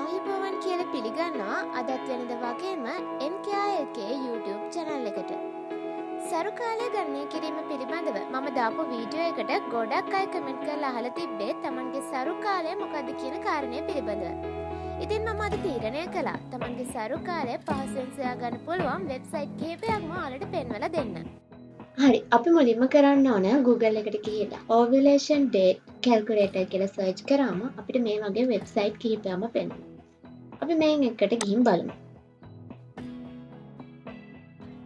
ආයුබෝවන් කියලා පිළිගන්නවා අදත් වෙනද වගේම Ncare LK YouTube channel එකට. සරු කාලය ගණනය කිරීම පිළිබඳව මම දාපු වීඩියෝ එකට ගොඩක් අය කමෙන්ට් කරලා අහලා තිබ්බේ තමන්ගේ සරු කාලය මොකද්ද කියන කාරණය පිළිබඳව. ඉතින් මම අද තීරණය කළා තමන්ගේ සරු කාලය පහසුවෙන් සොයා ගන්න පුළුවන් වෙබ්සයිට් කිහිපයක්ම ඔයාලට පෙන්වලා දෙන්න. හරි අපි මුලින්ම කරන්න ඕන Google එකට ගිහිල්ලා Ovulation date calculator කියලා search කරාම අපිට මේ වගේ වෙබ්සයිට් කිහිපයක්ම පෙන්වනවා. අපි මේන් එකට ගිහින් බලමු.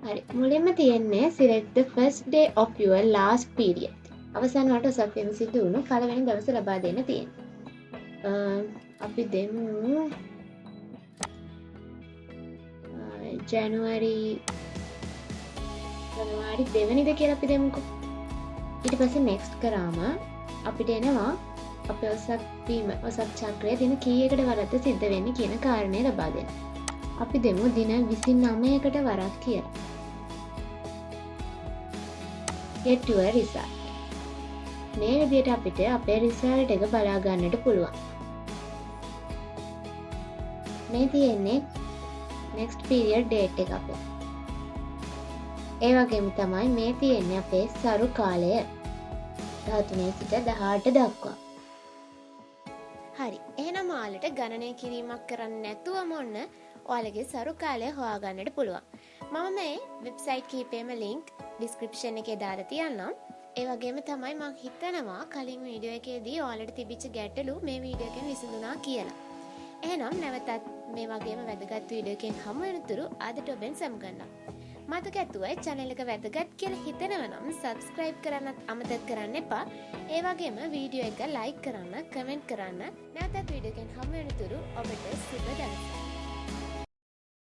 හරි මුලින්ම තියෙන්නේ select the first day of your last period. අවසන් වලට සැපෙන සිදු වුණු පළවෙනි දවස ලබා දෙන්න තියෙනවා. අපි දෙමු ජනවාරි දෙවනිද කියලා අපි දෙමුකෝ. ඊට පස්සේ next කරාම අපිට එනවා අපේ ඔසක් චක්‍රය දින කීයකට වරක්ද සිද්ධ වෙන්නේ කියන කාරණේ ලබා දෙන්න. අපි දෙමු දින 29කට වරක් කියලා. get your result. මේ විදිහට අපිට අපේ result එක බලා ගන්නට පුළුවන්. මේ තියෙන්නේ next period date එක අපේ. ඒ වගේම තමයි මේ තියෙන්නේ අපේ සරු කාලය 13 සිට 18 දක්වා. හරි. එහෙනම් ඔයාලට ගණනය කිරීමක් කරන්න නැතුවම ඔන්න ඔයාලගේ සරු කාලය හොයාගන්නට පුළුවන්. මම මේ වෙබ්සයිට් කිහිපෙම link description එකේ දාලා තියන්නම්. ඒ වගේම තමයි මම හිතනවා කලින් වීඩියෝ එකේදී ඔයාලට තිබිච්ච ගැටලු මේ වීඩියෝ එකෙන් විසඳුණා කියලා. එහෙනම් නැවතත් මේ වගේම වැදගත් වීඩියෝ එකෙන් හමු වෙනතුරු අදට ඔබෙන් සමුගන්නම්. මතක ඇතුවයි channel එක වැදගත් කියලා හිතෙනවා නම් subscribe කරන්නත් අමතක කරන්න එපා. ඒ වගේම වීඩියෝ එක like කරන්න, comment කරන්න. නැවතත් වීඩියෝ එකෙන් හමු වෙනතුරු ඔබට සුබ දවසක්.